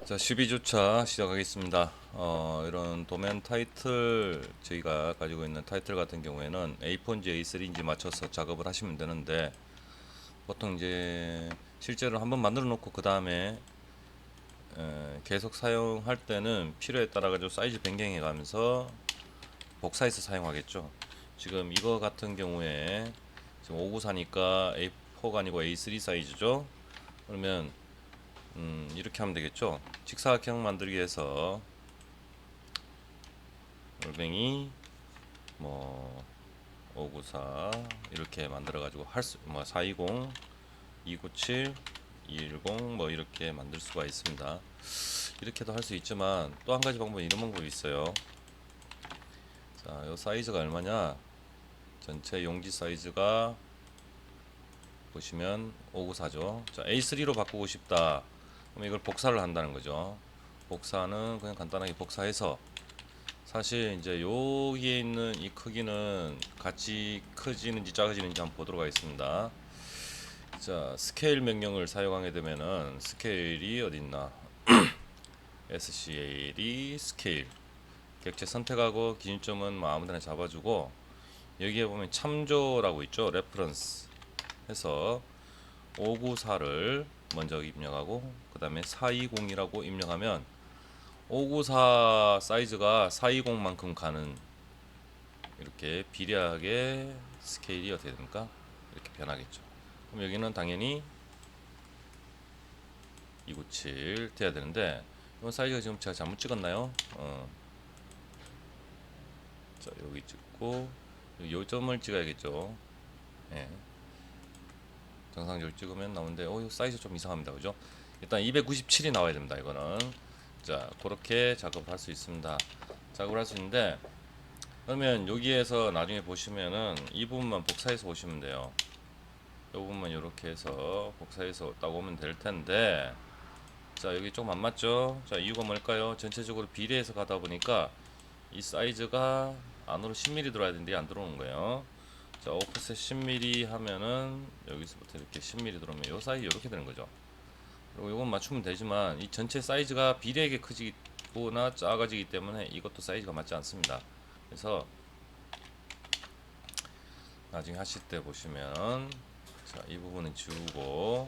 자, 12주차 시작하겠습니다. 이런 도면 타이틀, 저희가 가지고 있는 타이틀 같은 경우에는 A4인지 A3인지 맞춰서 작업을 하시면 되는데, 보통 이제 실제로 한번 만들어 놓고 그 다음에 계속 사용할 때는 필요에 따라 가지고 사이즈 변경해 가면서 복사해서 사용하겠죠. 지금 이거 같은 경우에 지금 594니까 A4가 아니고 A3 사이즈죠. 그러면 이렇게 하면 되겠죠. 직사각형 만들기 위해서 골뱅이 뭐 594 이렇게 만들어 가지고 할 수 뭐 420 297 210 뭐 이렇게 만들 수가 있습니다. 이렇게도 할 수 있지만 또 한 가지 방법은 이런 방법이 있어요. 자, 요 사이즈가 얼마냐? 전체 용지 사이즈가 보시면 594죠. 자, A3로 바꾸고 싶다. 그럼 이걸 복사를 한다는 거죠. 복사는 그냥 간단하게 복사해서, 사실 이제 여기에 있는 이 크기는 같이 커지는지 작아지는지 한번 보도록 하겠습니다. 자, 스케일 명령을 사용하게 되면은 스케일이 어디 있나? SCL이 스케일 객체 선택하고 기준점은 뭐 아무데나 잡아주고, 여기에 보면 참조라고 있죠. 레퍼런스 해서 594를 먼저 입력하고 그 다음에 420이라고 입력하면 594 사이즈가 420만큼 가는, 이렇게 비례하게 스케일이 어떻게 됩니까? 이렇게 변하겠죠. 그럼 여기는 당연히 297 돼야 되는데, 이건 사이즈가 지금 제가 잘못 찍었나요? 자, 여기 찍고 요점을 찍어야겠죠. 예. 정상적으로 찍으면 나오는데, 이 사이즈 좀 이상합니다. 그죠? 일단 297이 나와야 됩니다. 이거는. 자, 그렇게 작업을 할 수 있습니다. 작업을 할 수 있는데, 그러면 여기에서 나중에 보시면은 이 부분만 복사해서 오시면 돼요. 이 부분만 이렇게 해서 복사해서 딱 오면 될 텐데, 자, 여기 좀 안 맞죠? 자, 이유가 뭘까요? 전체적으로 비례해서 가다 보니까 이 사이즈가 안으로 10mm 들어와야 되는데 안 들어오는 거예요. 자, 오프셋 10mm 하면은 여기서부터 이렇게 10mm 들어오면 이 사이즈 이렇게 되는 거죠. 그리고 이건 맞추면 되지만 이 전체 사이즈가 비례하게 커지거나 작아지기 때문에 이것도 사이즈가 맞지 않습니다. 그래서 나중에 하실 때 보시면, 자, 이 부분은 지우고,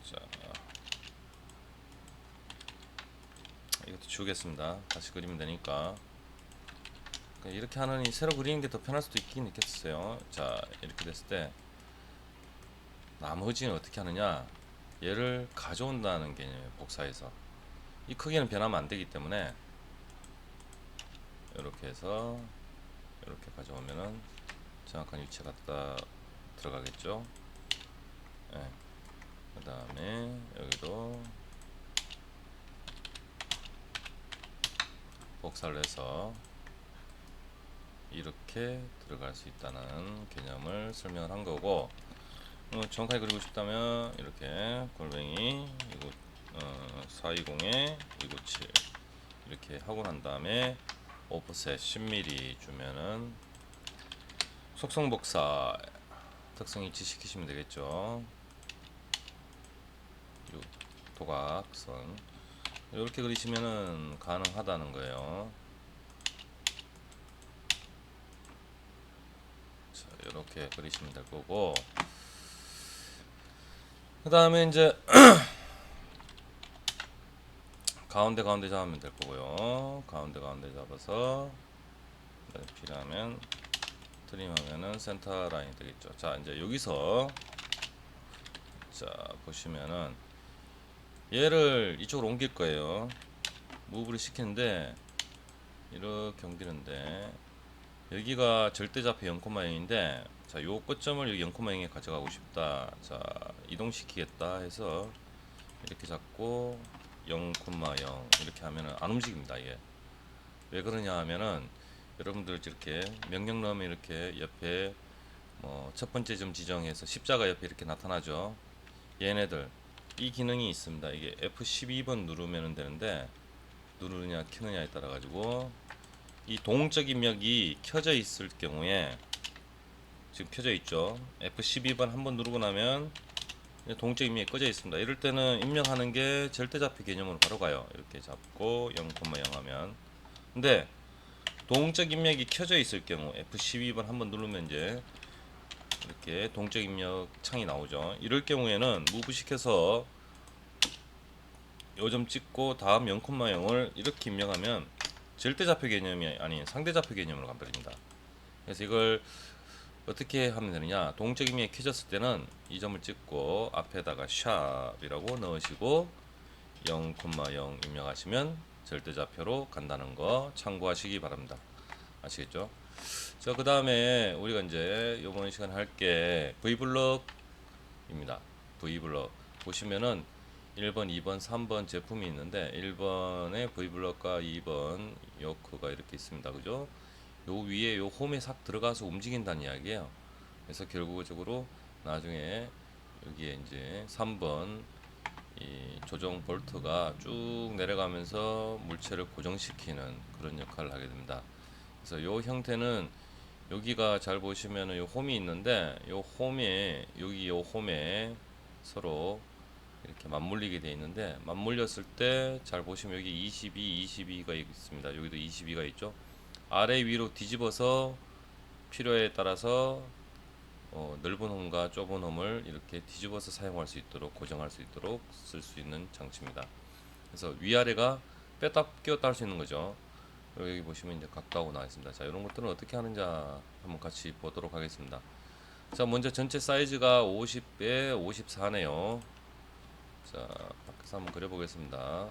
자, 이것도 지우겠습니다. 다시 그리면 되니까. 이렇게 하느니 새로 그리는 게 더 편할 수도 있긴 있겠어요. 자, 이렇게 됐을 때 나머지는 어떻게 하느냐? 얘를 가져온다는 개념이에요. 복사해서 이 크기는 변하면 안 되기 때문에 이렇게 해서 이렇게 가져오면은 정확한 위치에 갖다 들어가겠죠. 네. 그 다음에 여기도 복사를 해서 이렇게 들어갈 수 있다는 개념을 설명을 한 거고, 정확하게 그리고 싶다면 이렇게 골뱅이 420에 297 이렇게 하고 난 다음에 오프셋 10mm 주면은 속성복사 특성 일치시키시면 되겠죠. 도각선 이렇게 그리시면은 가능하다는 거예요. 자, 이렇게 그리시면 될 거고, 그 다음에 이제 가운데 잡으면 될 거고요. 가운데 잡아서 필요하면 트림하면은 센터 라인이 되겠죠. 자, 이제 여기서 자 보시면은 얘를 이쪽으로 옮길 거예요. 무브를 시키는데 이렇게 옮기는데, 여기가 절대좌표 0,0인데, 자, 요 끝점을 여기 0,0에 가져가고 싶다. 자, 이동시키겠다 해서 이렇게 잡고 0,0 이렇게 하면은 안 움직입니다. 이게 왜 그러냐 하면은, 여러분들 이렇게 명령 넣으면 이렇게 옆에 뭐 첫 번째 점 지정해서 십자가 옆에 이렇게 나타나죠. 얘네들 이 기능이 있습니다. 이게 F12번 누르면 되는데, 누르느냐 켜느냐에 따라 가지고 이 동적 입력이 켜져 있을 경우에, 지금 켜져 있죠. F12번 한번 누르고 나면 동적 입력이 꺼져 있습니다. 이럴 때는 입력하는 게 절대좌표 개념으로 바로 가요. 이렇게 잡고 0,0 하면. 근데 동적 입력이 켜져 있을 경우 F12번 한번 누르면 이제 이렇게 동적 입력 창이 나오죠. 이럴 경우에는 무브 시켜서 요점 찍고 다음 0,0을 이렇게 입력하면 절대좌표 개념이 아닌 상대좌표 개념으로 가버립니다. 그래서 이걸 어떻게 하면 되느냐, 동적 입력이 켜졌을 때는 이 점을 찍고 앞에다가 샵이라고 넣으시고 0,0 입력하시면 절대좌표로 간다는 거 참고하시기 바랍니다. 아시겠죠? 자, 그 다음에 우리가 이제 이번 시간에 할 게 V블럭입니다. V블럭 보시면은 1번, 2번, 3번 제품이 있는데 1번에 V블럭과 2번 요크가 이렇게 있습니다. 그죠? 요 위에 요 홈에 싹 들어가서 움직인다는 이야기예요. 그래서 결국적으로 나중에 여기에 이제 3번 이 조정 볼트가 쭉 내려가면서 물체를 고정시키는 그런 역할을 하게 됩니다. 그래서 요 형태는 여기가 잘 보시면은 요 홈이 있는데 요 홈에 여기 요 홈에 서로 이렇게 맞물리게 되어 있는데 맞물렸을 때 잘 보시면 여기 22가 있습니다. 여기도 22가 있죠. 아래 위로 뒤집어서 필요에 따라서 넓은 홈과 좁은 홈을 이렇게 뒤집어서 사용할 수 있도록 고정할 수 있도록 쓸 수 있는 장치입니다. 그래서 위아래가 뺐다 끼웠다 할 수 있는 거죠. 여기 보시면 이제 각도하고 나와 있습니다. 자, 이런 것들은 어떻게 하는지 한번 같이 보도록 하겠습니다. 자, 먼저 전체 사이즈가 50에 54네요. 자, 밖에서 한번 그려보겠습니다.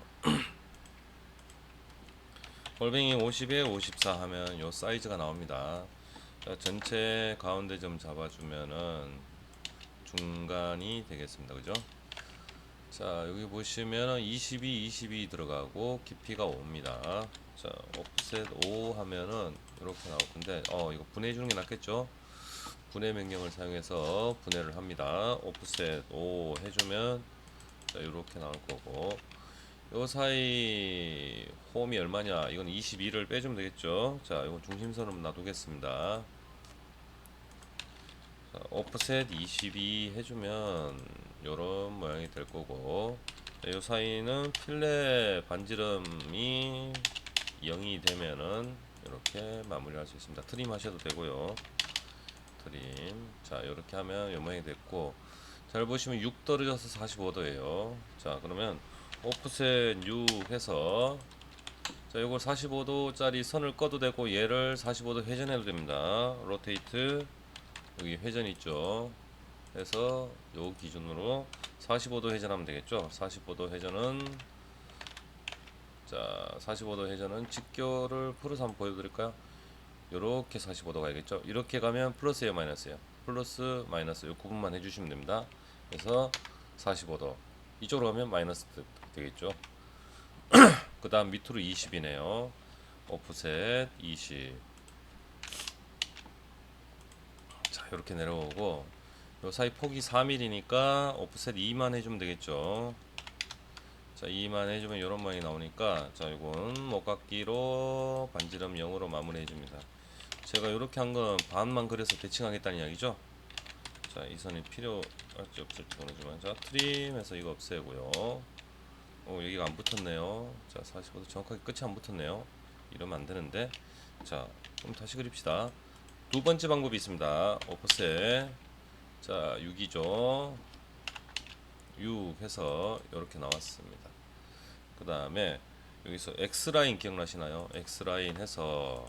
골뱅이 50에 54 하면 요 사이즈가 나옵니다. 자, 전체 가운데 좀 잡아주면은 중간이 되겠습니다. 그죠? 자, 여기 보시면은 22 들어가고 깊이가 5입니다. 자, 오프셋 5 하면은 이렇게 나올 건데, 이거 분해해 주는 게 낫겠죠? 분해 명령을 사용해서 분해를 합니다. 오프셋 5 해주면, 자, 이렇게 나올 거고, 요 사이 홈이 얼마냐? 이건 22를 빼주면 되겠죠? 자, 이건 중심선으로 놔두겠습니다. 자, 오프셋 22 해주면 요런 모양이 될 거고, 이 사이는 필렛 반지름이 0이 되면은 이렇게 마무리할 수 있습니다. 트림 하셔도 되고요. 트림. 자, 이렇게 하면 이 모양이 됐고, 잘 보시면 6 떨어져서 45도예요. 자, 그러면 오프셋 6 해서, 자, 요걸 45도짜리 선을 꺼도 되고 얘를 45도 회전해도 됩니다. 로테이트, 여기 회전 있죠. 해서 요 기준으로 45도 회전하면 되겠죠. 45도 회전은, 자, 45도 회전은 직교를 풀어서 한번 보여드릴까요? 요렇게 45도 가야겠죠. 이렇게 가면 플러스예요, 마이너스예요? 플러스 마이너스 요 구분만 해주시면 됩니다. 그래서 45도 이쪽으로 가면 마이너스 되겠죠. 그 다음 밑으로 20이네요. 오프셋 20. 자, 이렇게 내려오고 요 사이 폭이 4mm니까 오프셋 2만 해주면 되겠죠. 자, 2만 해주면 이런 모양이 나오니까, 자, 이건 목각기로 반지름 0으로 마무리 해줍니다. 제가 이렇게 한 건 반만 그려서 대칭하겠다는 이야기죠. 자, 이 선이 필요할지 없을지 모르지만, 자, 트림해서 이거 없애고요. 여기가 안 붙었네요. 자, 45도 정확하게 끝이 안 붙었네요. 이러면 안 되는데. 자, 그럼 다시 그립시다. 두 번째 방법이 있습니다. 오프셋. 자, 6이죠. 6 해서 이렇게 나왔습니다. 그 다음에 여기서 X라인 기억나시나요? X라인 해서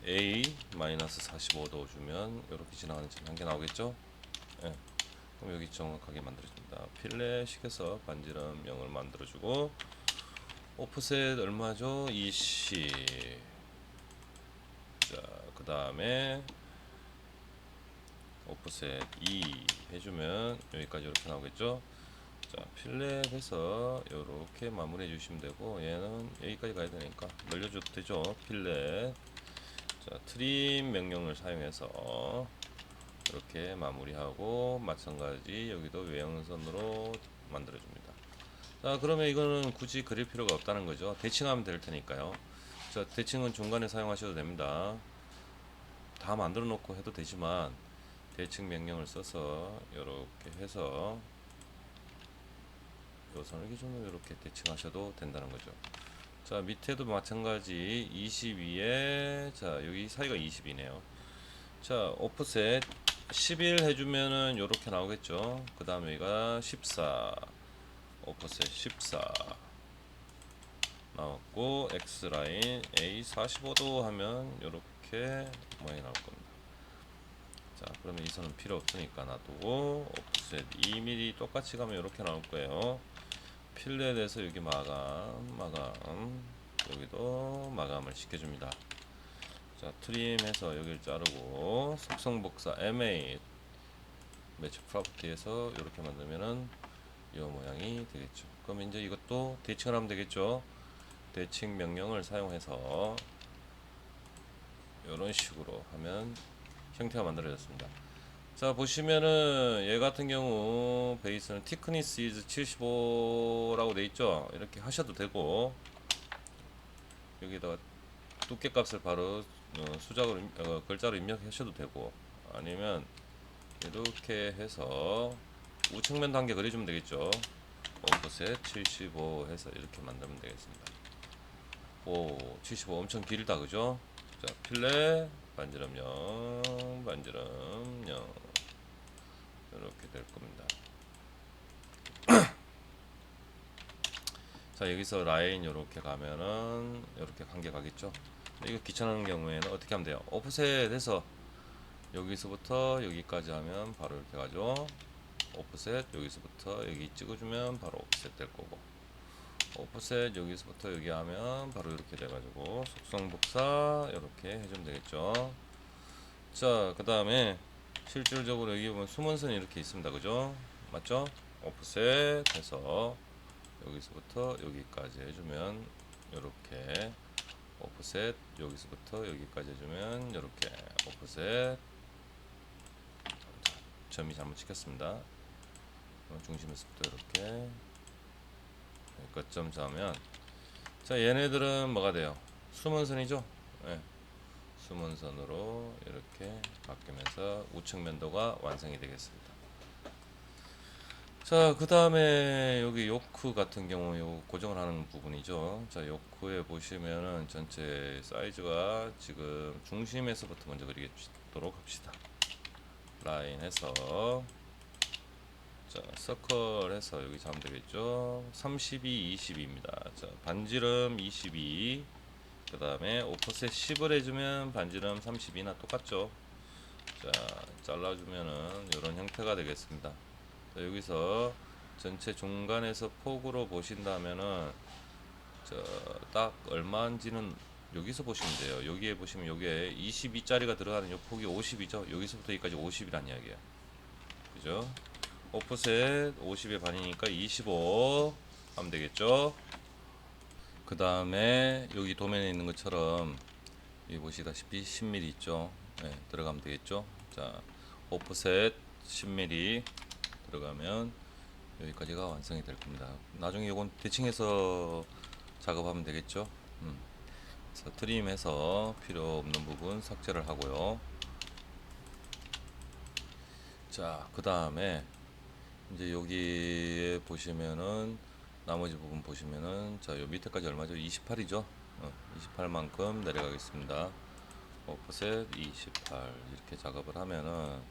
A-45도 주면 이렇게 지나가는 점 한 개 나오겠죠? 예. 그럼 여기 정확하게 만들어줍니다. 필렛식에서 반지름 0을 만들어주고, 오프셋 얼마죠? 20. 자, 그 다음에 오프셋 2 해주면 여기까지 이렇게 나오겠죠? 자, 필렛해서 이렇게 마무리해 주시면 되고, 얘는 여기까지 가야 되니까 늘려줘도 되죠? 필렛. 자, 트림 명령을 사용해서 이렇게 마무리하고, 마찬가지 여기도 외형선으로 만들어줍니다. 자, 그러면 이거는 굳이 그릴 필요가 없다는 거죠. 대칭하면 될 테니까요. 자, 대칭은 중간에 사용하셔도 됩니다. 다 만들어 놓고 해도 되지만 대칭 명령을 써서 이렇게 해서 요 선을 기준으로 이렇게 대칭하셔도 된다는 거죠. 자, 밑에도 마찬가지 22에 자, 여기 사이가 20이네요. 자, 오프셋 11 해주면은 요렇게 나오겠죠. 그 다음에 여기가 14 오프셋 14 나왔고 X라인 A 45도 하면 요렇게 모양이 나올 겁니다. 자, 그러면 이 선은 필요 없으니까 놔두고 오프셋 2mm 똑같이 가면 이렇게 나올 거예요. 필렛에서 여기 마감 여기도 마감을 시켜줍니다. 자, 트림해서 여기를 자르고 속성복사 MA 매치 프로퍼티에서 이렇게 만들면은 이 모양이 되겠죠. 그럼 이제 이것도 대칭을 하면 되겠죠. 대칭 명령을 사용해서 이런 식으로 하면 형태가 만들어졌습니다. 자, 보시면은 얘 같은 경우 베이스는 thickness is 75라고 돼 있죠. 이렇게 하셔도 되고 여기다가 두께 값을 바로 수작으로 글자로 입력하셔도 되고 아니면 이렇게 해서 우측면 단계 그려주면 되겠죠. 오프셋 75 해서 이렇게 만들면 되겠습니다. 오, 75 엄청 길다 그죠? 자, 필렛 반지름 0 반지름 0 이렇게 될 겁니다. 자, 여기서 라인 이렇게 가면은 이렇게 관계 가겠죠. 이거 귀찮은 경우에는 어떻게 하면 돼요? 오프셋 해서 여기서부터 여기까지 하면 바로 이렇게 가죠. 오프셋 여기서부터 여기 찍어주면 바로 오프셋 될 거고, 오프셋 여기서부터 여기 하면 바로 이렇게 돼가지고 속성 복사 이렇게 해주면 되겠죠. 자, 그 다음에 실질적으로 여기 보면 숨은선이 이렇게 있습니다. 그죠? 맞죠? 오프셋 해서 여기서부터 여기까지 해주면 이렇게 오프셋 여기서부터 여기까지 해주면 이렇게 오프셋. 점이 잘못 찍혔습니다. 중심에서부터 이렇게 끝점 잡으면 자, 얘네들은 뭐가 돼요? 숨은선이죠? 네. 숨은선으로 이렇게 바뀌면서 우측 면도가 완성이 되겠습니다. 자, 그 다음에 여기 요크 같은 경우 요 고정을 하는 부분이죠. 자, 요크에 보시면은 전체 사이즈가 지금 중심에서부터 먼저 그리도록 합시다. 라인 해서 자, 서클 해서 여기 잡으면 되겠죠. 32, 22입니다. 자, 반지름 22, 그 다음에 오프셋 10을 해주면 반지름 32나 똑같죠. 자, 잘라주면은 이런 형태가 되겠습니다. 자, 여기서 전체 중간에서 폭으로 보신다면은 딱 얼마인지는 여기서 보시면 돼요. 여기에 보시면 여기에 22짜리가 들어가는 이 폭이 50이죠. 여기서부터 여기까지 50이란 이야기예요. 그죠? 오프셋 50의 반이니까 25 하면 되겠죠. 그 다음에 여기 도면에 있는 것처럼 여기 보시다시피 10mm 있죠. 네, 들어가면 되겠죠. 자, 오프셋 10mm 들어가면 여기까지가 완성이 될 겁니다. 나중에 이건 대칭해서 작업하면 되겠죠. 그래서 트림해서 필요 없는 부분 삭제를 하고요. 자, 그 다음에 이제 여기에 보시면은 나머지 부분 보시면은 자, 요 밑에까지 얼마죠? 28이죠. 28만큼 내려가겠습니다. 오프셋 28 이렇게 작업을 하면은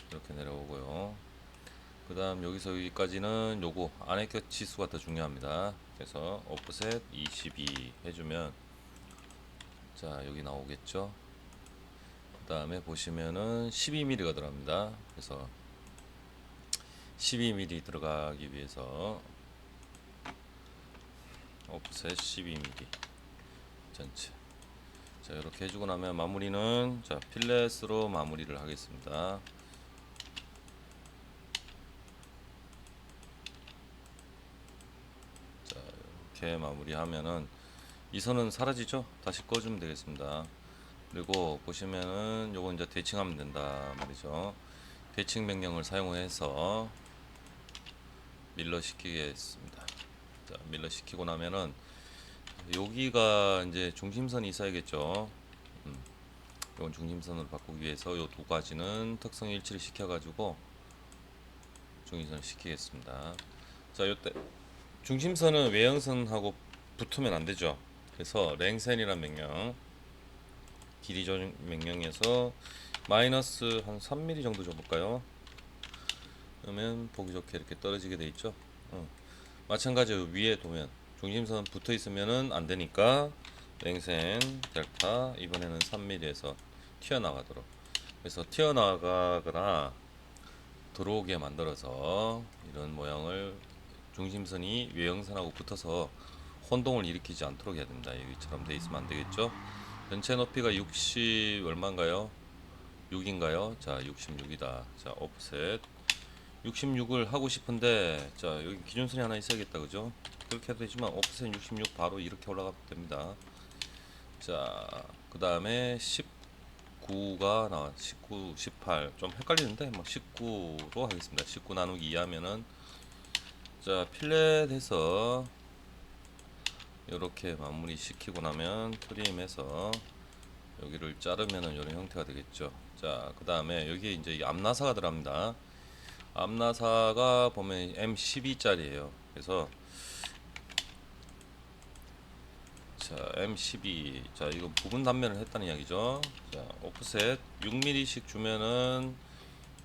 이렇게 내려오고요. 그 다음 여기서 여기까지는 요거 안에 껴 지수가 더 중요합니다. 그래서 오프셋 22 해주면 자, 여기 나오겠죠. 그 다음에 보시면은 12mm가 들어갑니다. 그래서 12mm 들어가기 위해서 오프셋 12mm 전체. 자, 이렇게 해주고 나면 마무리는 자, 필렛으로 마무리를 하겠습니다. 자, 이렇게 마무리하면은 이 선은 사라지죠. 다시 꺼주면 되겠습니다. 그리고 보시면은 요거 이제 대칭하면 된다 말이죠. 대칭 명령을 사용해서 밀러 시키겠습니다. 자, 밀러 시키고 나면은 여기가 이제 중심선이 있어야겠죠. 이건 중심선으로 바꾸기 위해서 이 두 가지는 특성 일치를 시켜가지고 중심선을 시키겠습니다. 자, 요때 중심선은 외형선하고 붙으면 안 되죠. 그래서 랭센이라는 명령, 길이 조정 명령에서 마이너스 한 3mm 정도 줘볼까요? 그러면 보기 좋게 이렇게 떨어지게 돼 있죠. 마찬가지로 위에 도면 중심선 붙어 있으면은 안 되니까 랭센 델타 이번에는 3mm에서 튀어나가도록, 그래서 튀어나가거나 들어오게 만들어서 이런 모양을 중심선이 외형선하고 붙어서 혼동을 일으키지 않도록 해야 됩니다. 여기처럼 돼 있으면 안 되겠죠. 전체 높이가 60 얼마인가요? 6인가요? 자, 66이다. 자, 오프셋 66을 하고 싶은데, 자, 여기 기준선이 하나 있어야겠다, 그죠? 그렇게 해도 되지만 오프셋 66 바로 이렇게 올라가면 됩니다. 자, 그 다음에 19가 나와. 19, 18 좀 헷갈리는데 뭐 19로 하겠습니다. 19 나누기 2 하면은, 자, 필렛해서 이렇게 마무리 시키고 나면 트림해서 여기를 자르면은 이런 형태가 되겠죠. 자, 그 다음에 여기에 이제 이 앞나사가 들어갑니다. 앞나사가 보면 M12짜리예요. 그래서 자, M12, 자, 이거 부분 단면을 했다는 이야기죠. 자, 오프셋 6mm씩 주면은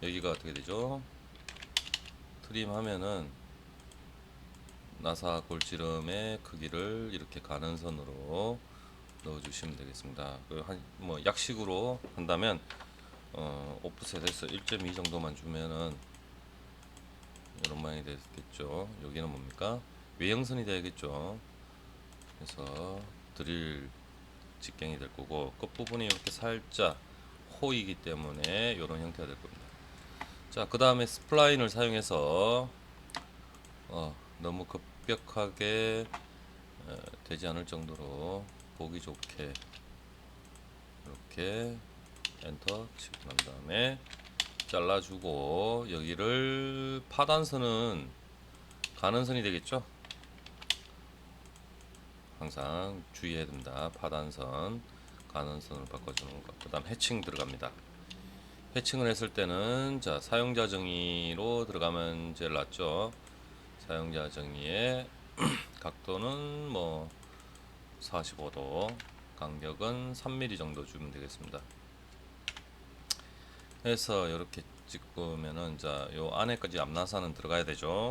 여기가 어떻게 되죠? 트림 하면은 나사 골지름의 크기를 이렇게 가는선으로 넣어주시면 되겠습니다. 뭐 약식으로 한다면 오프셋에서 1.2 정도만 주면은 이런 모양이 되겠죠. 여기는 뭡니까? 외형선이 되겠죠. 그래서 드릴 직경이 될 거고, 끝부분이 이렇게 살짝 호이기 때문에 이런 형태가 될 겁니다. 자, 그 다음에 스플라인을 사용해서 너무 급격하게 되지 않을 정도로 보기 좋게 이렇게 엔터 치고 난 다음에 잘라주고, 여기를 파단선은 가는선이 되겠죠. 항상 주의해야 됩니다. 파단선 가는선으로 바꿔주는 것. 그 다음 해칭 들어갑니다. 해칭을 했을 때는, 자, 사용자 정의로 들어가면 제일 낫죠. 사용자 정의의 각도는 뭐 45도, 간격은 3mm 정도 주면 되겠습니다. 해서 이렇게 찍으면은, 자, 요 안에까지 앞나사는 들어가야 되죠.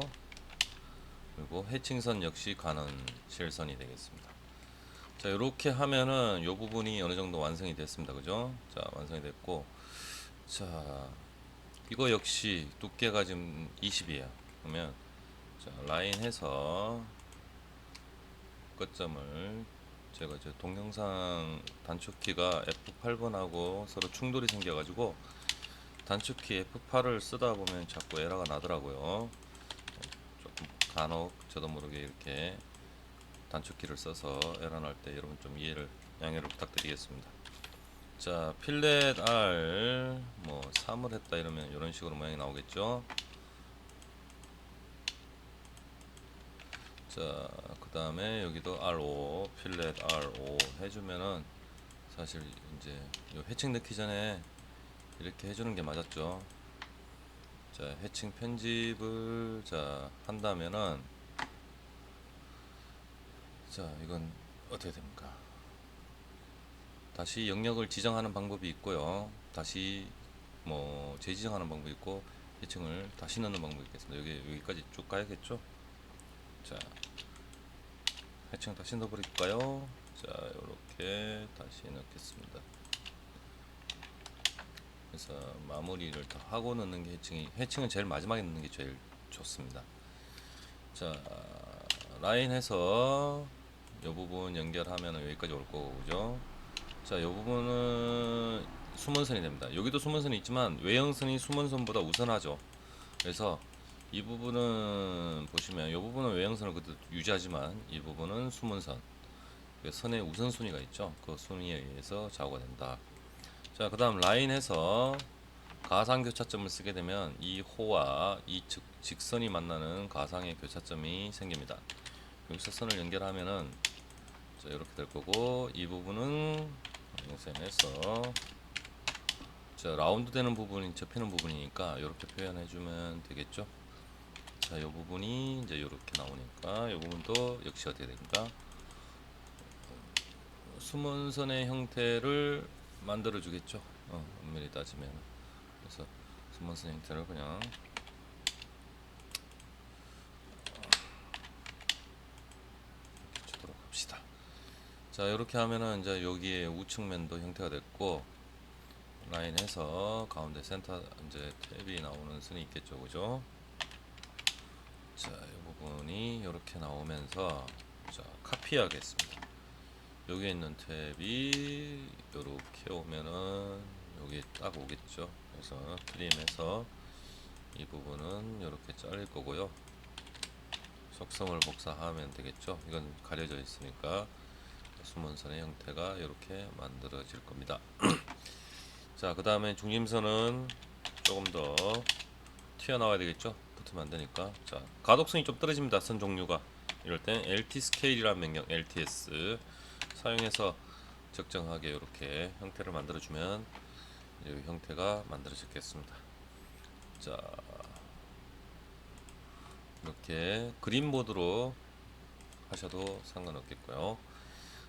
그리고 해칭선 역시 가는 실선이 되겠습니다. 자, 이렇게 하면은 요 부분이 어느 정도 완성이 됐습니다. 그죠? 자, 완성이 됐고, 자, 이거 역시 두께가 지금 20이에요. 그러면 자, 라인 해서 끝점을, 제가 이제 동영상 단축키가 F8번하고 서로 충돌이 생겨가지고 단축키 F8을 쓰다 보면 자꾸 에러가 나더라고요. 조금 간혹 저도 모르게 이렇게 단축키를 써서 에러 날 때 여러분 좀 양해를 부탁드리겠습니다. 자, 필렛 R 뭐 3을 했다 이러면 이런 식으로 모양이 나오겠죠. 자, 그 다음에 여기도 R5 필렛 R5 해주면은, 사실 이제 요 해칭 넣기 전에 이렇게 해주는 게 맞았죠. 자, 해칭 편집을 자 한다면은, 자, 이건 어떻게 됩니까? 다시 영역을 지정하는 방법이 있고요. 다시 뭐 재지정하는 방법이 있고, 해칭을 다시 넣는 방법이 있겠습니다. 여기까지 쭉 가야겠죠. 자, 해칭 다시 넣어버릴까요? 자, 이렇게 다시 넣겠습니다. 그래서 마무리를 더 하고 넣는 게 해칭은 제일 마지막에 넣는 게 제일 좋습니다. 자, 라인 해서 이 부분 연결하면 여기까지 올 거고, 그죠? 자, 이 부분은 수문선이 됩니다. 여기도 수문선이 있지만 외형선이 수문선보다 우선하죠. 그래서 이 부분은 보시면, 이 부분은 외형선을 그대로 유지하지만 이 부분은 수문선, 선의 우선순위가 있죠. 그 순위에 의해서 좌우가 된다. 자, 그 다음 라인에서 가상 교차점을 쓰게 되면 이 호와 이 직선이 만나는 가상의 교차점이 생깁니다. 여기서 선을 연결하면은, 자, 이렇게 될 거고, 이 부분은 영선에서 자, 라운드 되는 부분이 접히는 부분이니까 이렇게 표현해 주면 되겠죠. 자, 이 부분이 이제 이렇게 나오니까 이 부분도 역시 어떻게 됩니까? 숨은 선의 형태를 만들어 주겠죠. 엄밀히 따지면. 그래서 숨은 선 형태를 그냥 주도록 합시다. 자, 이렇게 하면은 이제 여기에 우측면도 형태가 됐고, 라인해서 가운데 센터 이제 탭이 나오는 선이 있겠죠, 그죠? 자, 이 부분이 이렇게 나오면서 자, 카피하겠습니다. 여기에 있는 탭이 이렇게 오면은 여기 딱 오겠죠. 그래서 트림해서 이 부분은 이렇게 자를 거고요. 속성을 복사하면 되겠죠. 이건 가려져 있으니까 숨은선의 형태가 이렇게 만들어질 겁니다. 자, 그 다음에 중심선은 조금 더 튀어나와야 되겠죠. 붙으면 안 되니까. 자, 가독성이 좀 떨어집니다. 선 종류가. 이럴 땐 LT 스케일이라는 명령 LTS 사용해서 적정하게 이렇게 형태를 만들어주면 이 형태가 만들어지겠습니다. 자, 이렇게 그린 모드로 하셔도 상관없겠고요.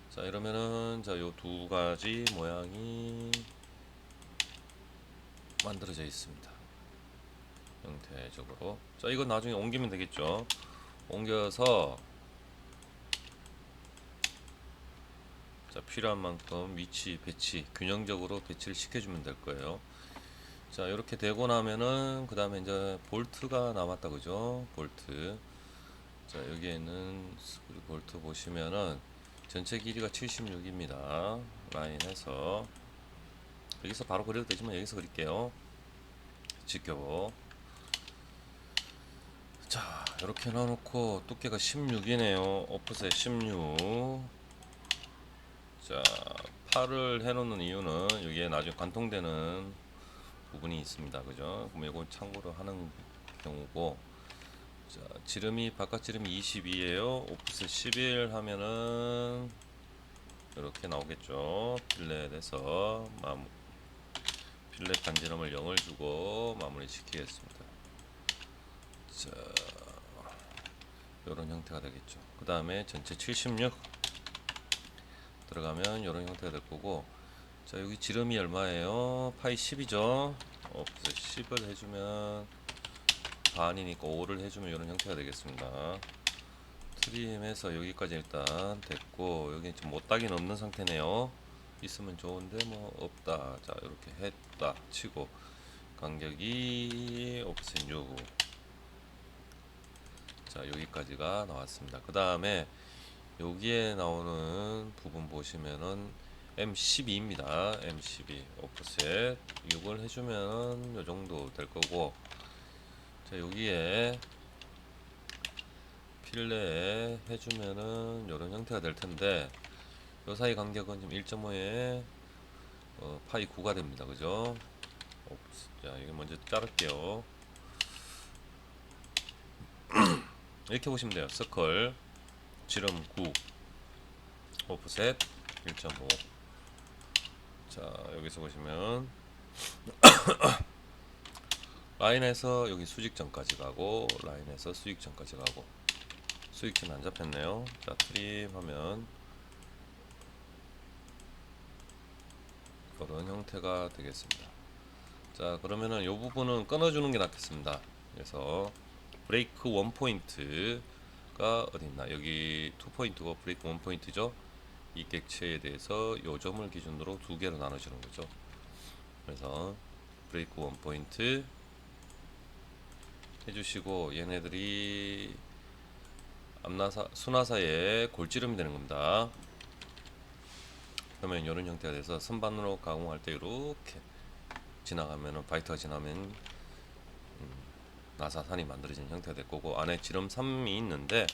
자, 이러면은 자, 요 두 가지 모양이 만들어져 있습니다. 형태적으로. 자, 이건 나중에 옮기면 되겠죠. 옮겨서 자, 필요한 만큼 위치, 배치, 균형적으로 배치를 시켜주면 될 거예요. 자, 이렇게 되고 나면은 그 다음에 이제 볼트가 남았다, 그죠? 볼트. 자, 여기에는 볼트 보시면은 전체 길이가 76입니다. 라인해서 여기서 바로 그려도 되지만 여기서 그릴게요. 지켜. 자, 이렇게 놔놓고 두께가 16이네요. 오프셋 16. 자, 팔을 해놓는 이유는 여기에 나중에 관통되는 부분이 있습니다. 그죠? 그럼 이건 참고로 하는 경우고, 자, 지름이 바깥 지름이 22예요. 오프셋 11 하면은 이렇게 나오겠죠. 필렛에서 필렛 반지름을 0을 주고 마무리 시키겠습니다. 자, 이런 형태가 되겠죠. 그 다음에 전체 76 들어가면 이런 형태가 될 거고, 자, 여기 지름이 얼마예요? 파이 10이죠. 오프셋 10을 해주면 반이니까 5를 해주면 이런 형태가 되겠습니다. 트림해서 여기까지 일단 됐고, 여기 지금 못딱이는 없는 상태네요. 있으면 좋은데 뭐 없다. 자, 이렇게 했다 치고 간격이 오프셋 6. 자, 여기까지가 나왔습니다. 그 다음에 여기에 나오는 부분 보시면은 M12입니다. M12 오프셋 6을 해주면 요 정도 될 거고, 자, 여기에 필레 해주면은 이런 형태가 될 텐데, 요 사이 간격은 지금 1.5에 파이 9가 됩니다. 그죠? 자, 이거 먼저 자를게요. 이렇게 보시면 돼요. 서클 지름 9 오프셋 1.5. 자, 여기서 보시면 라인에서 여기 수직점까지 가고, 라인에서 수직점까지 가고, 수익점 안 잡혔네요. 자, 트림 하면 그런 형태가 되겠습니다. 자, 그러면은 이 부분은 끊어주는 게 낫겠습니다. 그래서 브레이크 1포인트가 어디 있나? 여기 2포인트고 브레이크 1포인트죠. 이 객체에 대해서 요 점을 기준으로 두 개로 나눠주는 거죠. 그래서 브레이크 1포인트 해주시고, 얘네들이 앞나사, 순하사의 골지름이 되는 겁니다. 그러면 이런 형태가 돼서 선반으로 가공할 때 이렇게 지나가면은, 바이터가 지나면 나사산이 만들어진 형태가 될 거고, 안에 지름 3이 있는데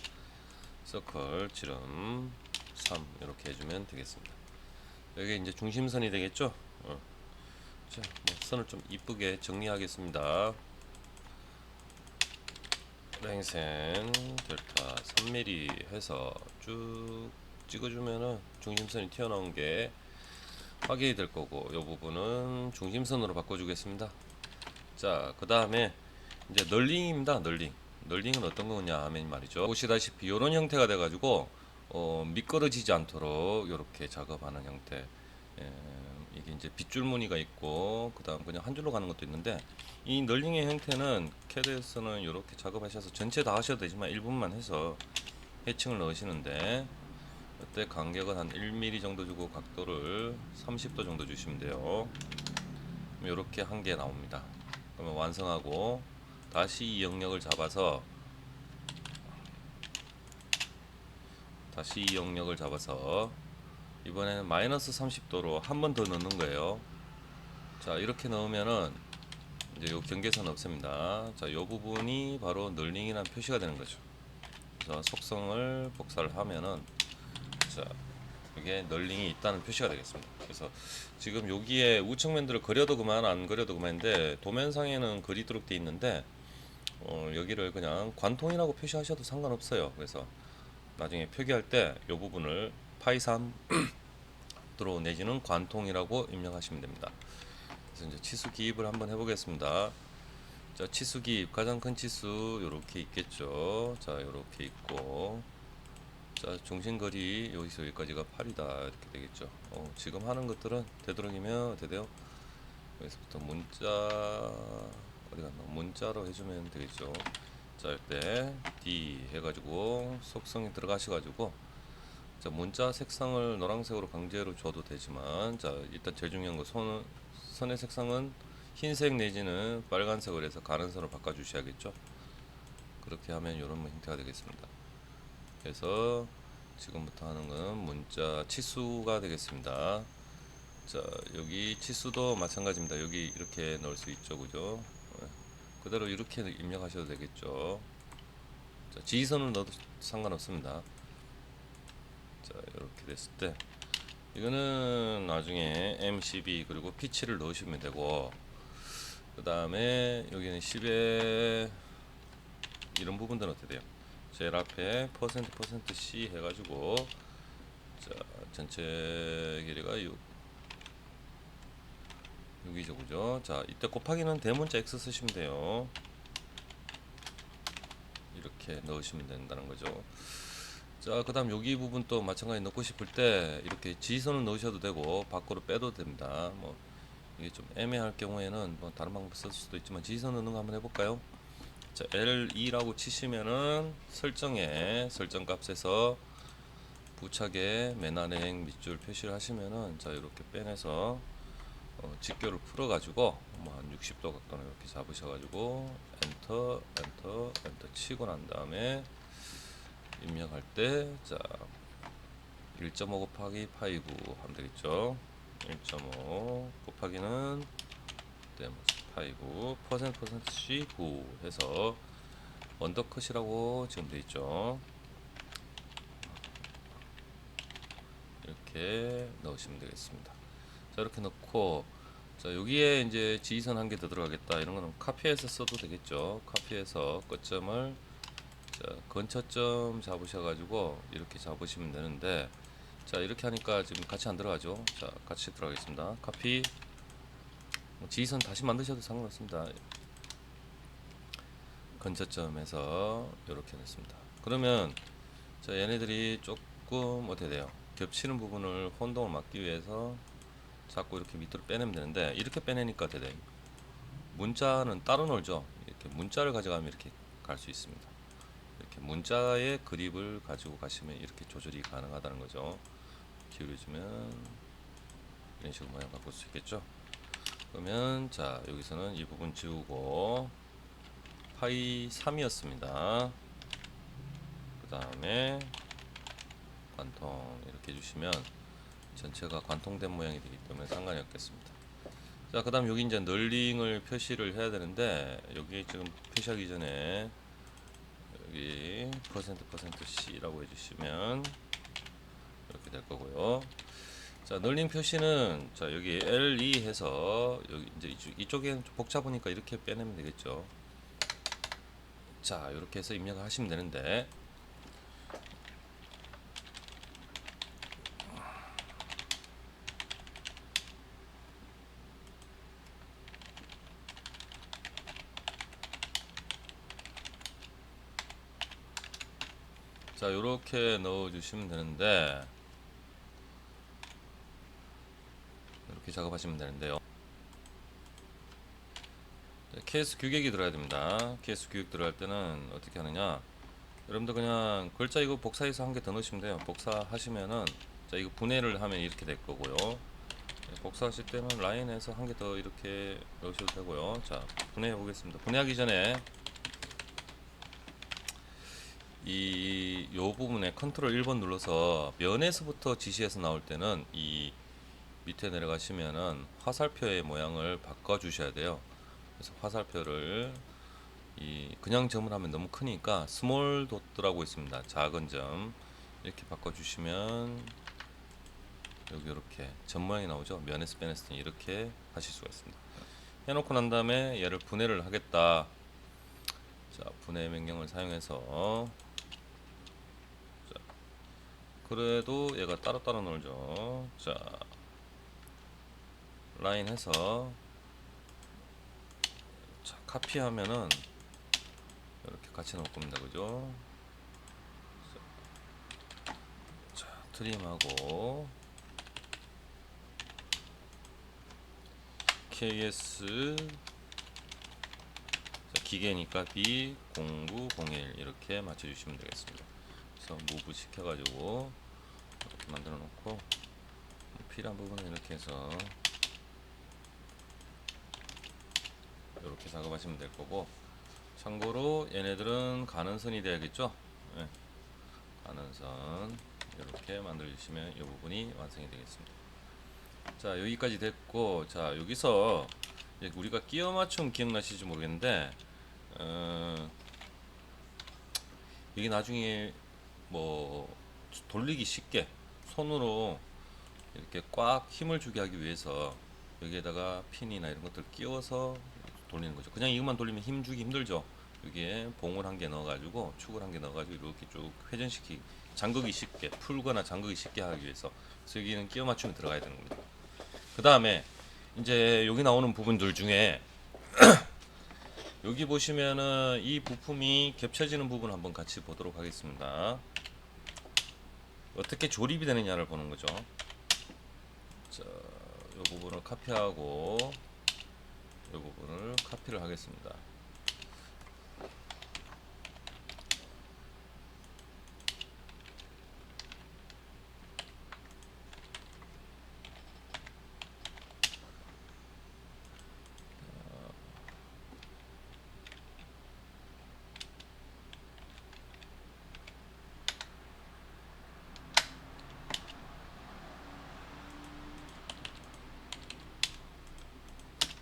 서클 지름 3 이렇게 해주면 되겠습니다. 여기 이제 중심선이 되겠죠. 자, 뭐 선을 좀 이쁘게 정리하겠습니다. 랭센 델타 3mm 해서 쭉 찍어주면은 중심선이 튀어나온 게 확인이 될 거고, 이 부분은 중심선으로 바꿔주겠습니다. 자, 그 다음에 이제 널링입니다. 널링은 어떤 거냐 하면 말이죠, 보시다시피 이런 형태가 돼 가지고 미끄러지지 않도록 이렇게 작업하는 형태. 예, 이게 이제 빗줄 무늬가 있고 그 다음 그냥 한 줄로 가는 것도 있는데, 이 널링의 형태는 캐드에서는 이렇게 작업하셔서 전체 다 하셔도 되지만 일부분만 해서 해칭을 넣으시는데, 이때 간격은 한 1mm 정도 주고 각도를 30도 정도 주시면 돼요. 이렇게 한 개 나옵니다. 그러면 완성하고 다시 이 영역을 잡아서 이번에는 마이너스 30도로 한 번 더 넣는 거예요. 자, 이렇게 넣으면은 이제 요 경계선 없습니다. 자, 요 부분이 바로 널링이라는 표시가 되는 거죠. 그래서 속성을 복사를 하면은, 자, 이게 널링이 있다는 표시가 되겠습니다. 그래서 지금 여기에 우측면들을 그려도 그만 안 그려도 그만인데, 도면상에는 그리도록 돼 있는데 여기를 그냥 관통이라고 표시하셔도 상관없어요. 그래서 나중에 표기할 때 이 부분을 파이3 드로우 내지는 관통이라고 입력하시면 됩니다. 그래서 이제 치수 기입을 한번 해보겠습니다. 자, 치수 기입, 가장 큰 치수 요렇게 있겠죠. 자, 요렇게 있고, 자, 중심거리 여기서 여기까지가 8이다 이렇게 되겠죠. 지금 하는 것들은 되도록이면 되대요. 여기서부터 문자 어디 갔나, 문자로 해주면 되겠죠. 자, 이때 D 해가지고 속성에 들어가셔가지고, 자, 문자 색상을 노란색으로 강제로 줘도 되지만, 자, 일단 제일 중요한 거 선의 색상은 흰색 내지는 빨간색으로 해서 가는 선으로 바꿔 주셔야겠죠. 그렇게 하면 이런 형태가 되겠습니다. 그래서 지금부터 하는 건 문자 치수가 되겠습니다. 자, 여기 치수도 마찬가지입니다. 여기 이렇게 넣을 수 있죠, 그죠? 그대로 이렇게 입력하셔도 되겠죠. 자, 지지선을 넣어도 상관없습니다. 자, 이렇게 됐을 때 이거는 나중에 MCB 그리고 피치를 넣으시면 되고, 그 다음에 여기는 10에 이런 부분들은 어떻게 돼요? 제일 앞에 %C 해가지고, 자, 전체 길이가 6이죠, 그죠? 자, 이때 곱하기는 대문자 X 쓰시면 돼요. 이렇게 넣으시면 된다는 거죠. 자, 그 다음 여기 부분 또 마찬가지 넣고 싶을 때 이렇게 지선을 넣으셔도 되고 밖으로 빼도 됩니다. 뭐 이게 좀 애매할 경우에는 뭐 다른 방법 쓸 수도 있지만, 지선 넣는 거 한번 해볼까요? 자, L2라고 치시면은 설정 값에서 부착에 맨아래 밑줄 표시를 하시면은, 자, 이렇게 빼내서 직교를 풀어가지고 뭐 한 60도 각도로 이렇게 잡으셔가지고 엔터 치고 난 다음에 입력할 때, 자, 1.5 곱하기 파이 9 하면 되겠죠. 1.5 곱하기는 파이 9 %C 9 해서 언더컷이라고 지금 되어 있죠. 이렇게 넣으시면 되겠습니다. 자, 이렇게 넣고, 자, 여기에 이제 지지선 한 개 더 들어가겠다 이런 거는 카피해서 써도 되겠죠. 카피해서 끝점을, 자, 근처점 잡으셔가지고 이렇게 잡으시면 되는데, 자, 이렇게 하니까 지금 같이 안 들어가죠. 자, 같이 들어가겠습니다. 카피, 지지선 다시 만드셔도 상관없습니다. 근처점에서 이렇게 냈습니다. 그러면 자, 얘네들이 조금 어떻게 돼요? 겹치는 부분을 혼동을 막기 위해서 자꾸 이렇게 밑으로 빼내면 되는데, 이렇게 빼내니까 어떻게 돼요? 문자는 따로 놀죠. 이렇게 문자를 가져가면 이렇게 갈 수 있습니다. 이렇게 문자의 그립을 가지고 가시면 이렇게 조절이 가능하다는 거죠. 기울여주면 이런 식으로 모양 바꿀 수 있겠죠. 그러면 자, 여기서는 이 부분 지우고 파이 3이었습니다. 그 다음에 관통 이렇게 해주시면 전체가 관통된 모양이 되기 때문에 상관이 없겠습니다. 자, 그 다음 여기 이제 널링을 표시를 해야 되는데, 여기 지금 표시하기 전에 여기 %C라고 해주시면 이렇게 될 거고요. 자, 널링 표시는, 자, 여기 L2 해서 여기 이제 이쪽에 좀 복잡하니까 이렇게 빼내면 되겠죠. 자, 이렇게 해서 입력을 하시면 되는데, 자, 요렇게 넣어 주시면 되는데, 이렇게 작업하시면 되는데요. 케이스 규격이 들어야 됩니다. 케이스 규격 들어갈 때는 어떻게 하느냐, 여러분들 그냥 글자 이거 복사해서 한 개 더 넣으시면 돼요. 복사하시면은, 자, 이거 분해를 하면 이렇게 될 거고요. 복사하실 때는 라인에서 한 개 더 이렇게 넣으셔도 되고요. 자, 분해해 보겠습니다. 분해하기 전에 요 부분에 컨트롤 1번 눌러서 면에서부터 지시해서 나올 때는 이 밑에 내려가시면은 화살표의 모양을 바꿔 주셔야 돼요. 그래서 화살표를 그냥 점을 하면 너무 크니까 스몰 도트라고 있습니다. 작은 점 이렇게 바꿔 주시면 여기 이렇게 점 모양이 나오죠. 면에서 빼냈을 때 이렇게 하실 수가 있습니다. 해놓고 난 다음에 얘를 분해를 하겠다. 자, 분해 명령을 사용해서, 자, 그래도 얘가 따로따로 놀죠. 자, 라인 해서, 자, 카피하면은 이렇게 같이 넣을 겁니다. 그죠? 자, 트림하고 KS, 자, 기계니까 B0901 이렇게 맞춰주시면 되겠습니다. 그래서 무브 시켜가지고 이렇게 만들어 놓고 필요한 부분은 이렇게 해서 이렇게 작업하시면 될 거고, 참고로 얘네들은 가는 선이 돼야겠죠. 네, 가는 선 이렇게 만들어 주시면 이 부분이 완성이 되겠습니다. 자, 여기까지 됐고, 자, 여기서 우리가 끼워 맞춤 기억나실지 모르겠는데, 이게 나중에 뭐 돌리기 쉽게 손으로 이렇게 꽉 힘을 주게 하기 위해서 여기에다가 핀이나 이런 것들 끼워서 돌리는 거죠. 그냥 이것만 돌리면 힘 주기 힘들죠. 여기에 봉을 한 개 넣어가지고 축을 한 개 넣어가지고 이렇게 쭉 회전시키, 잠그기 쉽게 풀거나 잠그기 쉽게 하기 위해서. 그래서 여기는 끼워 맞춤이 들어가야 되는 겁니다. 그 다음에 이제 여기 나오는 부분들 중에 여기 보시면은 이 부품이 겹쳐지는 부분 한번 같이 보도록 하겠습니다. 어떻게 조립이 되느냐를 보는 거죠. 자, 이 부분을 카피하고 이 부분을 카피를 하겠습니다.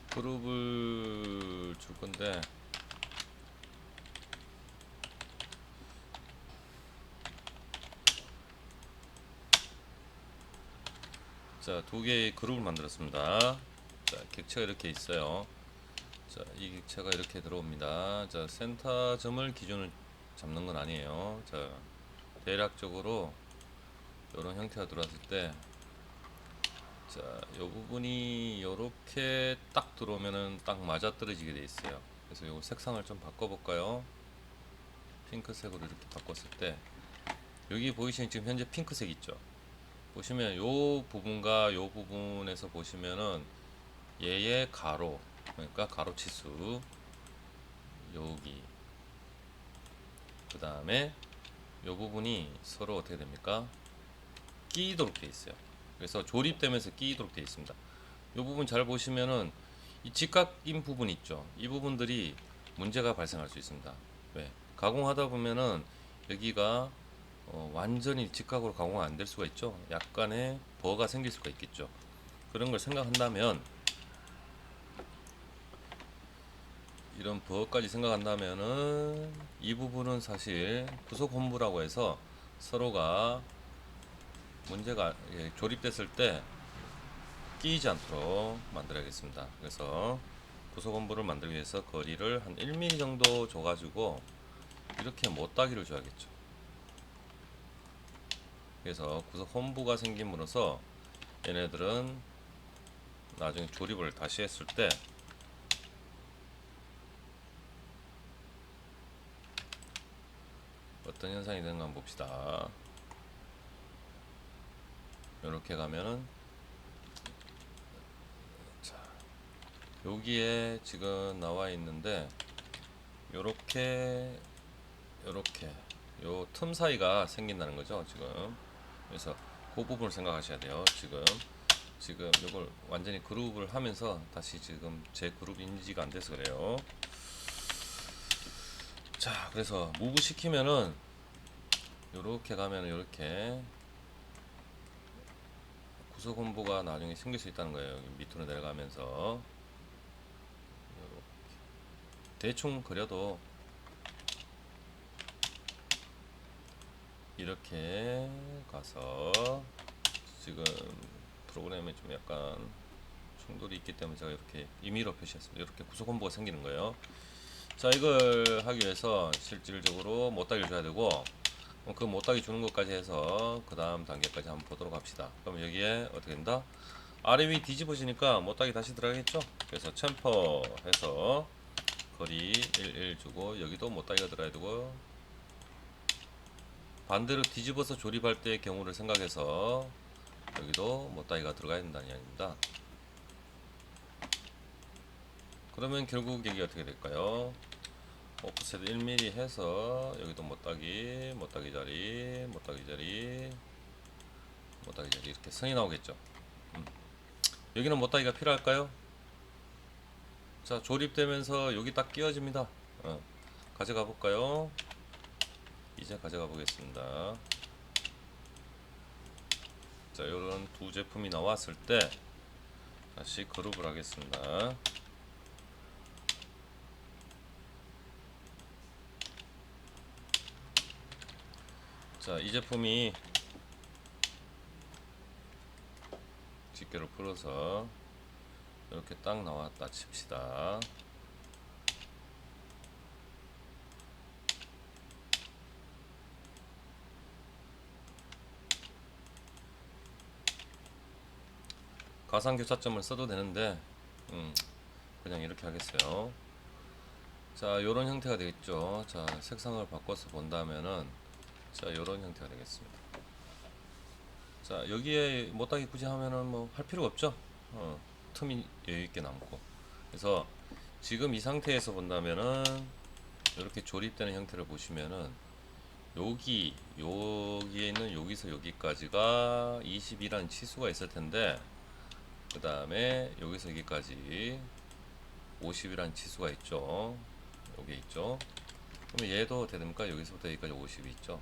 그룹을 줄 건데, 자, 두 개의 그룹을 만들었습니다. 자, 객체가 이렇게 있어요. 자, 이 객체가 이렇게 들어옵니다. 자, 센터 점을 기준을 잡는 건 아니에요. 자, 대략적으로 이런 형태가 들어왔을 때, 자, 이 부분이 이렇게 딱 들어오면은 딱 맞아 떨어지게 돼 있어요. 그래서 이 색상을 좀 바꿔볼까요? 핑크색으로 이렇게 바꿨을 때, 여기 보이시는 지금 현재 핑크색 있죠? 보시면 요 부분과 요 부분에서 보시면은 얘의 가로, 그러니까 가로 치수, 여기, 그 다음에 요 부분이 서로 어떻게 됩니까? 끼도록 되어 있어요. 그래서 조립되면서 끼도록 되어 있습니다. 이 부분 잘 보시면은 이 직각인 부분 있죠. 이 부분들이 문제가 발생할 수 있습니다. 왜? 가공하다 보면은 여기가 완전히 직각으로 가공이 안 될 수가 있죠. 약간의 버가 생길 수가 있겠죠. 그런 걸 생각한다면, 이런 버까지 생각한다면은 이 부분은 사실 부속 홈부라고 해서 서로가 문제가 조립됐을 때 끼이지 않도록 만들어야겠습니다. 그래서 구속 홈부를 만들기 위해서 거리를 한 1mm 정도 줘가지고 이렇게 못따기를 줘야겠죠. 그래서 구속 홈부가 생김으로써 얘네들은 나중에 조립을 다시 했을 때 어떤 현상이 되는가 한번 봅시다. 이렇게 가면은 자, 여기에 지금 나와 있는데 요렇게 요 틈 사이가 생긴다는 거죠 지금. 그래서 그 부분을 생각하셔야 돼요. 지금 이걸 완전히 그룹을 하면서 다시 지금 제 그룹 인지가 안 돼서 그래요. 자, 그래서 무브 시키면은 요렇게 가면은 요렇게 구석 콤보가 나중에 생길 수 있다는 거예요. 여기 밑으로 내려가면서 요렇게 대충 그려도 이렇게 가서 지금 프로그램에 좀 약간 충돌이 있기 때문에 제가 이렇게 임의로 표시했습니다. 이렇게 구석 콤보가 생기는 거예요. 자, 이걸 하기 위해서 실질적으로 못따기를 줘야 되고, 그 못따기 주는 것까지 해서 그 다음 단계까지 한번 보도록 합시다. 그럼 여기에 어떻게 된다? 아래 위 뒤집어지니까 못따기 다시 들어가겠죠? 그래서 챔퍼 해서 거리 11 주고, 여기도 못따기가 들어가야 되고, 반대로 뒤집어서 조립할 때의 경우를 생각해서 여기도 못따기가 들어가야 된다는 이야기입니다. 그러면 결국 이게 어떻게 될까요? 오프셋 1mm 해서 여기도 못따기 자리 이렇게 선이 나오겠죠. 여기는 못따기가 필요할까요? 자, 조립되면서 여기 딱 끼워집니다. 가져가 볼까요? 이제 가져가 보겠습니다. 자, 이런 두 제품이 나왔을 때 다시 그룹을 하겠습니다. 자, 이 제품이 집게를 풀어서 이렇게 딱 나왔다 칩시다. 가상 교차점을 써도 되는데 그냥 이렇게 하겠어요. 자, 요런 형태가 되겠죠. 자, 색상을 바꿔서 본다면은 자, 요런 형태가 되겠습니다. 자, 여기에 못따기 굳이 하면은 뭐 할 필요가 없죠. 틈이 여유있게 남고. 그래서 지금 이 상태에서 본다면은 이렇게 조립되는 형태를 보시면은 여기에 있는 여기서 여기까지가 20이라는 치수가 있을 텐데, 그 다음에 여기서 여기까지 50이라는 치수가 있죠. 여기 있죠. 그러면 얘도 되니까 여기서부터 여기까지 50이 있죠.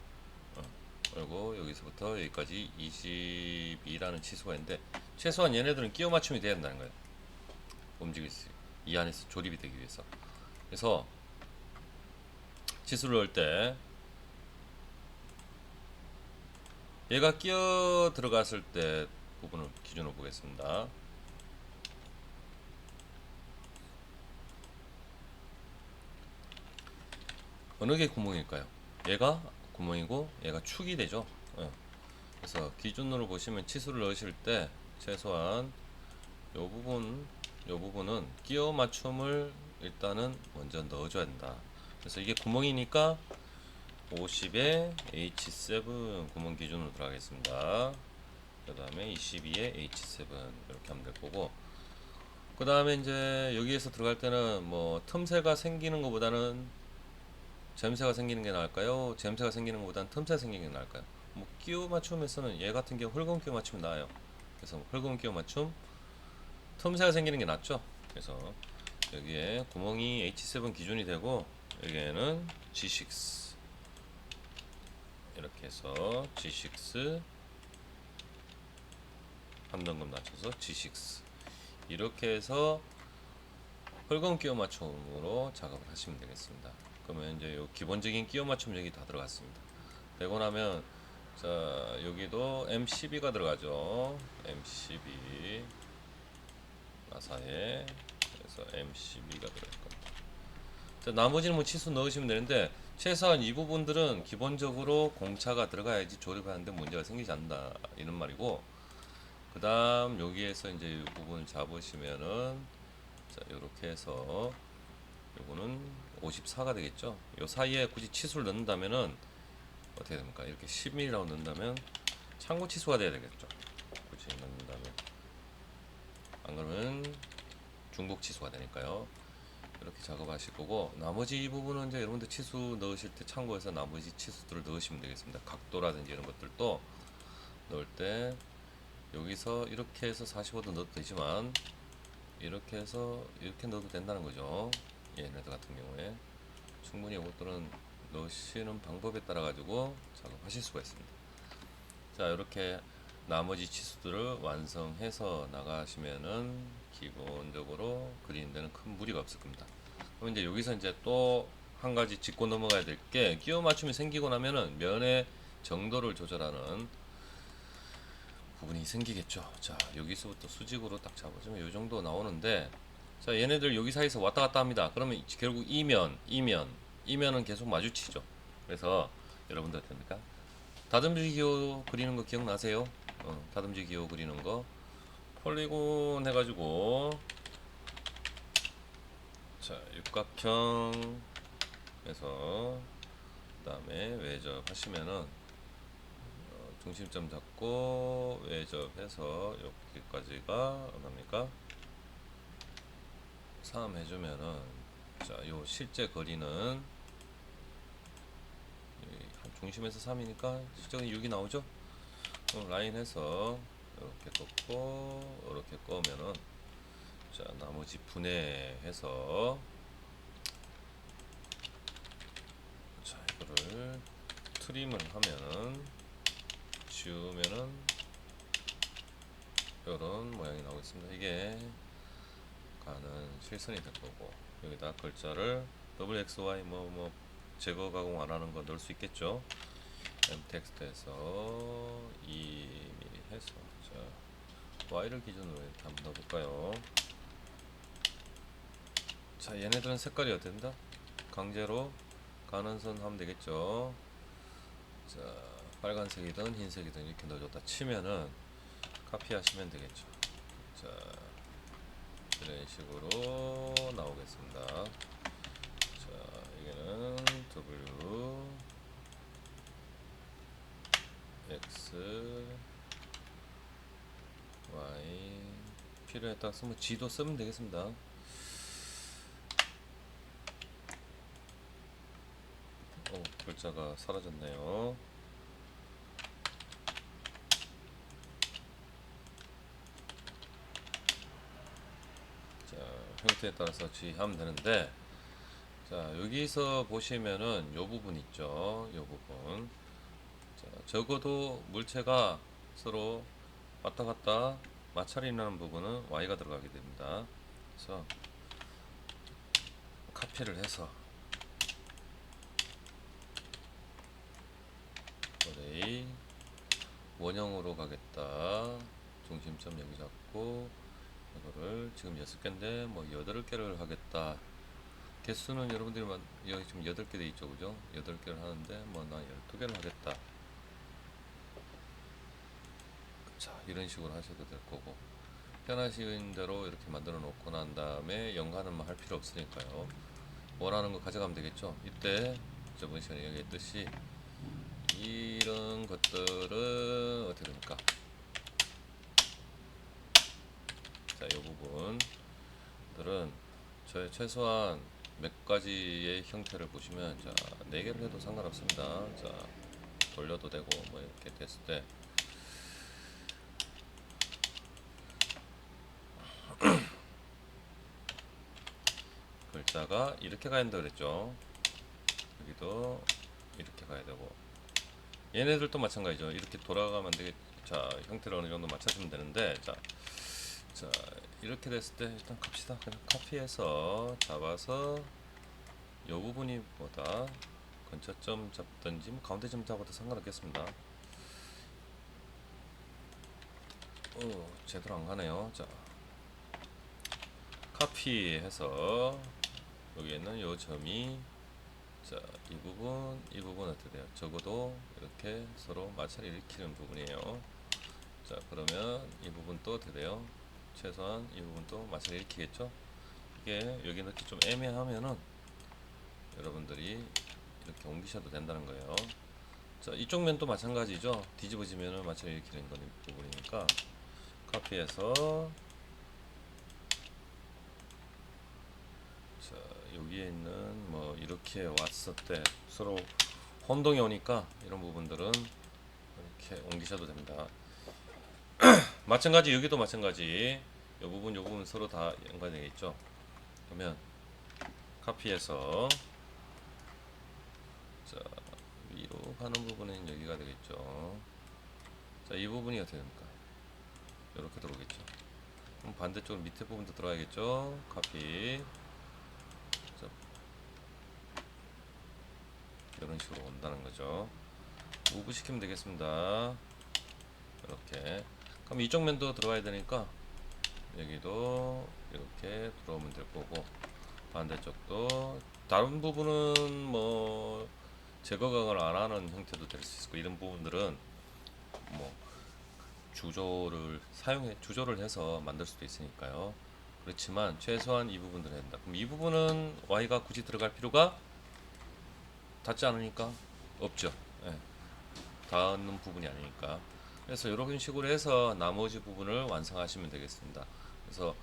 그리고 여기서부터 여기까지 22라는 치수가 있는데, 최소한 얘네들은 끼워 맞춤이 돼야 된다는 거예요. 움직일 수, 이 안에서 조립이 되기 위해서. 그래서 치수를 넣을 때 얘가 끼어 들어갔을 때 부분을 기준으로 보겠습니다. 어느 게 구멍일까요? 얘가 구멍이고 얘가 축이 되죠. 그래서 기준으로 보시면 치수를 넣으실 때 최소한 요 부분은 끼워 맞춤을 일단은 먼저 넣어줘야 된다. 그래서 이게 구멍이니까 50에 H7 구멍 기준으로 들어가겠습니다. 그 다음에 22에 H7 이렇게 하면 될 거고, 그 다음에 이제 여기에서 들어갈 때는 뭐 틈새가 생기는 것보다는 잼새가 생기는 게 나을까요? 잼새가 생기는 것보다는 틈새 생기는 게 나을까요? 뭐 끼워 맞춤에서는 얘 같은 경우 홀금 끼워 맞춤이 나아요. 그래서 홀금 끼워 맞춤 틈새가 생기는 게 낫죠. 그래서 여기에 구멍이 H7 기준이 되고, 여기에는 G6 이렇게 해서 G6 한 등급 낮춰서 G6 이렇게 해서 홀금 끼워 맞춤으로 작업을 하시면 되겠습니다. 그러면 이제 요 기본적인 끼워 맞춤 여기 다 들어갔습니다. 되고 나면 자, 여기도 M12가 들어가죠. M12 나사에, 그래서 M12가 들어갈 겁니다. 자, 나머지는 뭐 치수 넣으시면 되는데, 최소한 이 부분들은 기본적으로 공차가 들어가야지 조립하는데 문제가 생기지 않는다 이런 말이고, 그 다음 여기에서 이제 이 부분을 잡으시면은 자, 요렇게 해서 요거는 54가 되겠죠. 요 사이에 굳이 치수를 넣는다면은 어떻게 됩니까? 이렇게 10mm라고 넣는다면 참고 치수가 돼야 되겠죠. 굳이 넣는다면 안 그러면 중복 치수가 되니까요. 이렇게 작업하실 거고, 나머지 이 부분은 이제 여러분들 치수 넣으실 때 참고해서 나머지 치수들을 넣으시면 되겠습니다. 각도라든지 이런 것들도 넣을 때 여기서 이렇게 해서 45도 넣어도 되지만 이렇게 해서 이렇게 넣어도 된다는 거죠. 얘네들 같은 경우에 충분히 이것들은 넣으시는 방법에 따라 가지고 작업하실 수가 있습니다. 자, 이렇게 나머지 치수들을 완성해서 나가시면은 기본적으로 그리는 데는 큰 무리가 없을 겁니다. 그럼 이제 여기서 이제 또 한 가지 짚고 넘어가야 될 게, 끼워 맞춤이 생기고 나면은 면의 정도를 조절하는 부분이 생기겠죠. 자, 여기서부터 수직으로 딱 잡아주면 이 정도 나오는데, 자, 얘네들 여기 사이에서 왔다 갔다 합니다. 그러면 결국 이면은 계속 마주치죠. 그래서 여러분들 됩니까? 다듬지 기호 그리는 거 기억나세요? 다듬지 기호 그리는 거 폴리곤 해가지고, 자, 육각형 해서 그 다음에 외접 하시면은 중심점 잡고 외접해서 여기까지가 얼마입니까? 3 해주면은, 자, 요 실제 거리는 중심에서 3이니까 실적은 6이 나오죠? 라인 해서 이렇게 꺾고 이렇게 꺼면은, 자, 나머지 분해해서, 자, 이거를 트림을 하면은, 지우면은 이런 모양이 나오겠습니다. 이게 가는 실선이 될 거고, 여기다 글자를 WXY 뭐 제거 가공 안 하는 거 넣을 수 있겠죠. M 텍스트에서 2mm 해서, 자, Y를 기준으로 이렇게 한번 넣어볼까요? 자, 얘네들은 색깔이 어떻게 된다? 강제로 가는 선 하면 되겠죠. 자, 빨간색이든 흰색이든 이렇게 넣어줬다 치면은 카피하시면 되겠죠. 자, 이런 식으로 나오겠습니다. 자, 이게는 W X Y 필요에 따라서 뭐 G도 쓰면 되겠습니다. 글자가 사라졌네요. 자, 형태에 따라서 G하면 되는데, 자, 여기서 보시면은 요 부분 있죠. 요 부분. 자, 적어도 물체가 서로 왔다 갔다 마찰이 나는 부분은 Y가 들어가게 됩니다. 그래서 카피를 해서 어레이 원형으로 가겠다. 중심점 여기 잡고 이거를 지금 6개인데 뭐 8개를 하겠다. 개수는 여러분들이 여기 지금 8개 돼 있죠, 그죠? 8개를 하는데 뭐 나 12개를 하겠다. 자, 이런 식으로 하셔도 될 거고, 편하신 대로 이렇게 만들어 놓고 난 다음에 연관은 뭐 할 필요 없으니까요. 원하는 거 가져가면 되겠죠. 이때 저번 시간에 얘기했듯이 이런 것들은 어떻게 됩니까? 자, 이 부분들은 저의 최소한 몇 가지의 형태를 보시면, 자, 4개를 해도 상관없습니다. 자, 돌려도 되고 뭐 이렇게 됐을 때, 글자가 이렇게 가야 된다 그랬죠. 여기도 이렇게 가야 되고, 얘네들도 마찬가지죠. 이렇게 돌아가면 되게, 자, 형태를 어느 정도 맞춰주면 되는데, 자, 이렇게 됐을 때 일단 갑시다. 그냥 카피해서 잡아서 요 부분이 보다 근처점 잡든지 뭐 가운데 점 잡아도 상관없겠습니다. 제대로 안 가네요. 자, 카피해서 여기 있는 요 점이, 자, 이 부분 어떻게 돼요? 적어도 이렇게 서로 마찰을 일으키는 부분이에요. 자, 그러면 이 부분 또 어떻게 돼요? 최소한 이 부분도 마찰을 일으키겠죠? 이게 여기 넣기 좀 애매하면은 여러분들이 이렇게 옮기셔도 된다는 거예요. 자, 이쪽 면도 마찬가지죠. 뒤집어지면은 마찬가지 이렇게 된 부분이니까 카피해서, 자, 여기에 있는 뭐 이렇게 왔을 때 서로 혼동이 오니까 이런 부분들은 이렇게 옮기셔도 됩니다. 마찬가지 여기도 마찬가지. 요 부분 서로 다 연관되겠죠. 그러면 카피해서, 자, 위로 가는 부분은 여기가 되겠죠. 자, 이 부분이 어떻게 됩니까? 이렇게 들어오겠죠. 그럼 반대쪽 밑에 부분도 들어가야겠죠. 카피. 자, 이런 식으로 온다는 거죠. 무브 시키면 되겠습니다. 이렇게. 그럼 이쪽 면도 들어가야 되니까 여기도 이렇게 들어오면 될 거고, 반대쪽도 다른 부분은 뭐 제거각을 안 하는 형태도 될 수 있고, 이런 부분들은 뭐 주조를 해서 만들 수도 있으니까요. 그렇지만 최소한 이 부분들은 된다. 그럼 이 부분은 Y가 굳이 들어갈 필요가 닿지 않으니까 없죠. 예, 닿는 부분이 아니니까. 그래서 이런 식으로 해서 나머지 부분을 완성하시면 되겠습니다. 그래서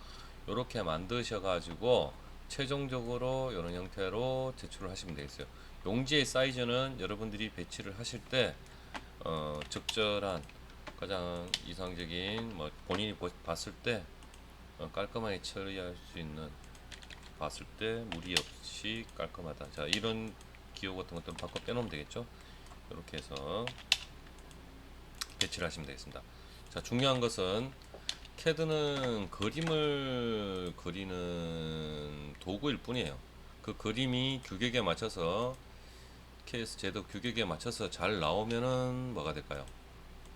이렇게 만드셔가지고 최종적으로 이런 형태로 제출을 하시면 되겠어요. 용지의 사이즈는 여러분들이 배치를 하실 때 적절한, 가장 이상적인, 뭐 본인이 봤을 때 깔끔하게 처리할 수 있는, 봤을 때 무리 없이 깔끔하다. 자, 이런 기호 같은 것들은 바꿔 빼놓으면 되겠죠. 이렇게 해서 배치를 하시면 되겠습니다. 자, 중요한 것은 CAD는 그림을 그리는 도구일 뿐이에요. 그 그림이 규격에 맞춰서, KS 제도 규격에 맞춰서 잘 나오면은 뭐가 될까요?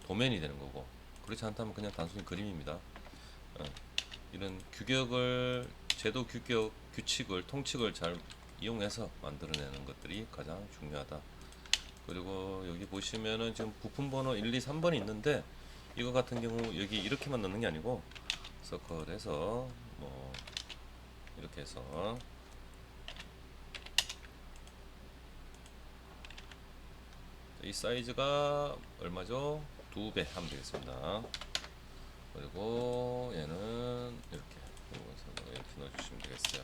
도면이 되는 거고, 그렇지 않다면 그냥 단순히 그림입니다. 이런 규격을, 제도 규격, 규칙을, 통칙을 잘 이용해서 만들어내는 것들이 가장 중요하다. 그리고 여기 보시면은 지금 부품 번호 1, 2, 3번이 있는데, 이거 같은 경우 여기 이렇게만 넣는 게 아니고 서클해서 뭐 이렇게 해서, 이 사이즈가 얼마죠? 2배 하면 되겠습니다. 그리고 얘는 이렇게 넣어주시면 되겠어요.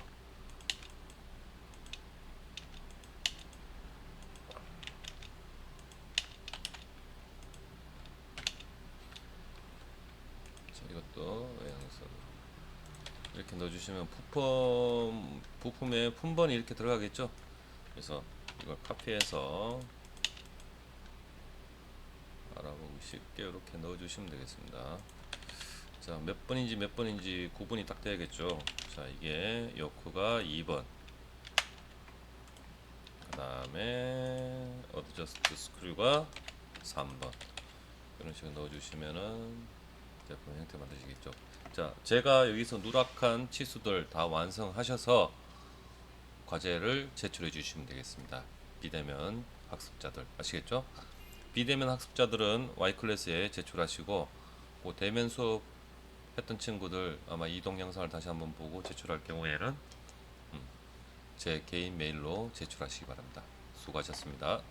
자, 이것도 외양선 이렇게 넣어주시면 부품에 품번이 이렇게 들어가겠죠. 그래서 이걸 카피해서 알아보기 쉽게 이렇게 넣어주시면 되겠습니다. 자, 몇 번인지 구분이 딱 돼야겠죠. 자, 이게 요크가 2번, 그 다음에 어드저스트 스크류가 3번, 이런 식으로 넣어주시면은 제품 형태 만드시겠죠. 자, 제가 여기서 누락한 치수들 다 완성하셔서 과제를 제출해 주시면 되겠습니다. 비대면 학습자들 아시겠죠? 비대면 학습자들은 Y클래스에 제출하시고, 그 대면 수업 했던 친구들 아마 이 동영상을 다시 한번 보고 제출할 경우에는 제 개인 메일로 제출하시기 바랍니다. 수고하셨습니다.